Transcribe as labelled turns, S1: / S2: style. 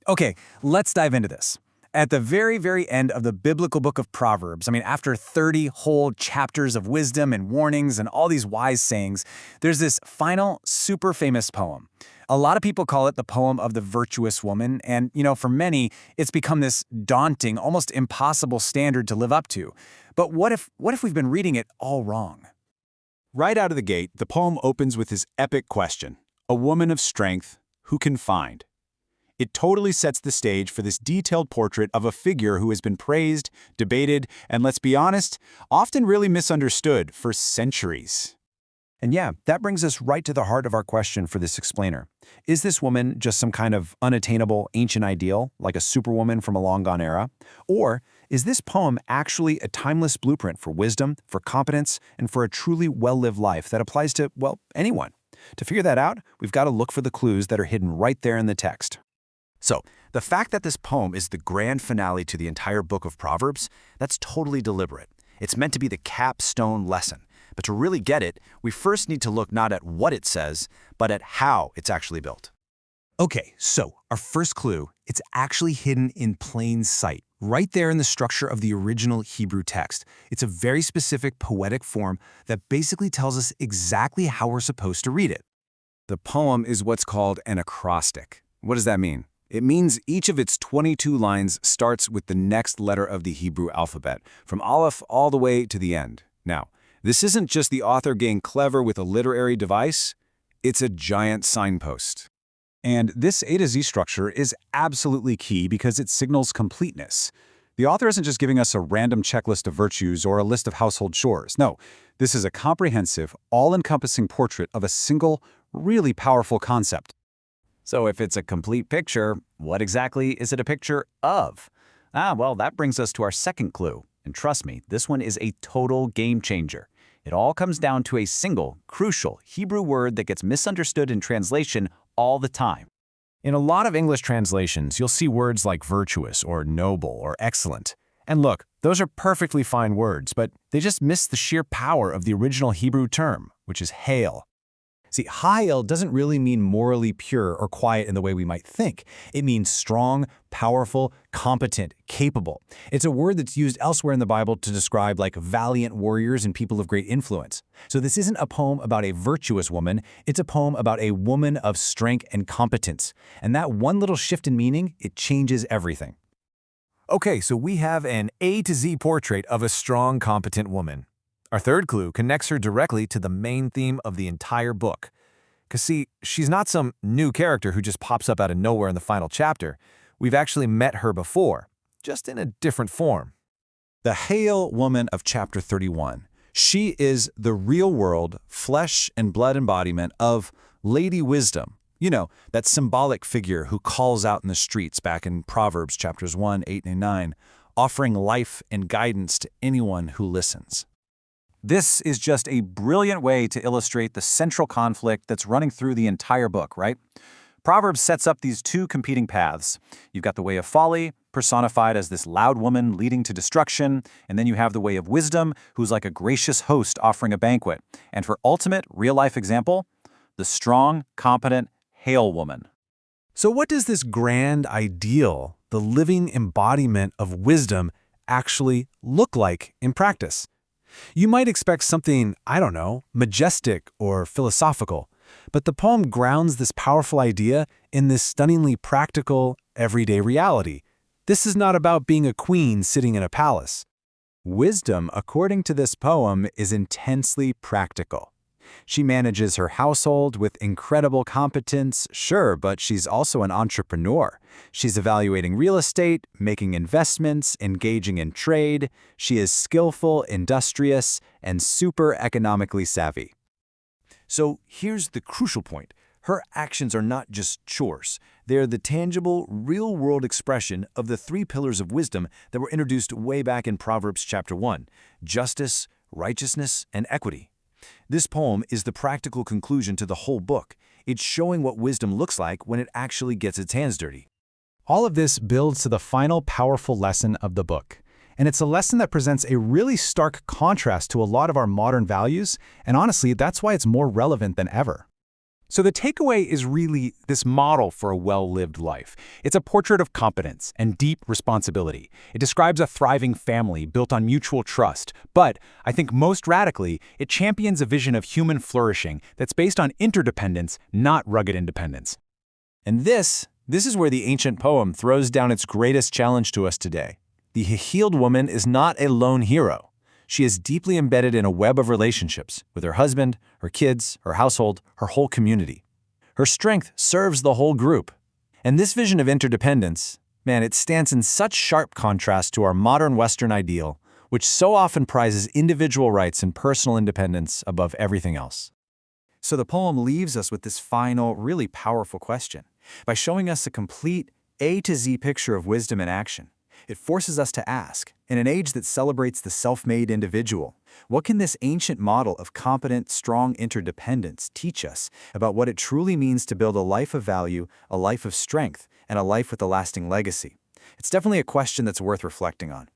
S1: Okay, let's dive into this. At the very, very end of the biblical book of Proverbs, after 30 whole chapters of wisdom and warnings and all these wise sayings, there's this final, super famous poem. A lot of people call it the poem of the virtuous woman, and, for many, it's become this daunting, almost impossible standard to live up to. But what if we've been reading it all wrong?
S2: Right out of the gate, the poem opens with this epic question: a woman of strength, who can find? It totally sets the stage for this detailed portrait of a figure who has been praised, debated, and let's be honest, often really misunderstood for centuries.
S3: And yeah, that brings us right to the heart of our question for this explainer. Is this woman just some kind of unattainable ancient ideal, like a superwoman from a long-gone era? Or is this poem actually a timeless blueprint for wisdom, for competence, and for a truly well-lived life that applies to, well, anyone? To figure that out, we've got to look for the clues that are hidden right there in the text.
S4: So, the fact that this poem is the grand finale to the entire book of Proverbs, that's totally deliberate. It's meant to be the capstone lesson. But to really get it, we first need to look not at what it says, but at how it's actually built.
S3: Okay, so our first clue, it's actually hidden in plain sight, right there in the structure of the original Hebrew text. It's a very specific poetic form that basically tells us exactly how we're supposed to read it.
S1: The poem is what's called an acrostic. What does that mean? It means each of its 22 lines starts with the next letter of the Hebrew alphabet, from Aleph all the way to the end. Now, this isn't just the author getting clever with a literary device, it's a giant signpost. And this A to Z structure is absolutely key because it signals completeness. The author isn't just giving us a random checklist of virtues or a list of household chores. No, this is a comprehensive, all-encompassing portrait of a single, really powerful concept.
S5: So if it's a complete picture, what exactly is it a picture of? Well, that brings us to our second clue. And trust me, this one is a total game changer. It all comes down to a single, crucial Hebrew word that gets misunderstood in translation all the time.
S3: In a lot of English translations, you'll see words like virtuous or noble or excellent. And look, those are perfectly fine words, but they just miss the sheer power of the original Hebrew term, which is hail. See, Hayel doesn't really mean morally pure or quiet in the way we might think. It means strong, powerful, competent, capable. It's a word that's used elsewhere in the Bible to describe like valiant warriors and people of great influence. So this isn't a poem about a virtuous woman, it's a poem about a woman of strength and competence. And that one little shift in meaning, it changes everything.
S6: Okay, so we have an A to Z portrait of a strong, competent woman. Our third clue connects her directly to the main theme of the entire book. Because see, she's not some new character who just pops up out of nowhere in the final chapter. We've actually met her before, just in a different form.
S3: The Hail woman of chapter 31. She is the real-world, flesh and blood embodiment of Lady Wisdom. You know, that symbolic figure who calls out in the streets back in Proverbs chapters 1, 8, and 9, offering life and guidance to anyone who listens.
S1: This is just a brilliant way to illustrate the central conflict that's running through the entire book, right? Proverbs sets up these two competing paths. You've got the way of folly, personified as this loud woman leading to destruction, and then you have the way of wisdom, who's like a gracious host offering a banquet. And for ultimate, real-life example, the strong, competent Hail woman.
S6: So what does this grand ideal, the living embodiment of wisdom, actually look like in practice? You might expect something, I don't know, majestic or philosophical, but the poem grounds this powerful idea in this stunningly practical, everyday reality. This is not about being a queen sitting in a palace.
S3: Wisdom, according to this poem, is intensely practical. She manages her household with incredible competence, sure, but she's also an entrepreneur. She's evaluating real estate, making investments, engaging in trade. She is skillful, industrious, and super economically savvy.
S4: So here's the crucial point. Her actions are not just chores. They're the tangible, real-world expression of the three pillars of wisdom that were introduced way back in Proverbs chapter 1: justice, righteousness, and equity. This poem is the practical conclusion to the whole book. It's showing what wisdom looks like when it actually gets its hands dirty.
S3: All of this builds to the final powerful lesson of the book. And it's a lesson that presents a really stark contrast to a lot of our modern values, and honestly, that's why it's more relevant than ever.
S2: So the takeaway is really this model for a well-lived life. It's a portrait of competence and deep responsibility. It describes a thriving family built on mutual trust. But I think most radically, it champions a vision of human flourishing that's based on interdependence, not rugged independence.
S4: And this is where the ancient poem throws down its greatest challenge to us today. The healed woman is not a lone hero. She is deeply embedded in a web of relationships with her husband, her kids, her household, her whole community. Her strength serves the whole group. And this vision of interdependence, man, it stands in such sharp contrast to our modern Western ideal, which so often prizes individual rights and personal independence above everything else.
S5: So the poem leaves us with this final, really powerful question. By showing us a complete A to Z picture of wisdom in action, it forces us to ask, in an age that celebrates the self-made individual, what can this ancient model of competent, strong interdependence teach us about what it truly means to build a life of value, a life of strength, and a life with a lasting legacy? It's definitely a question that's worth reflecting on.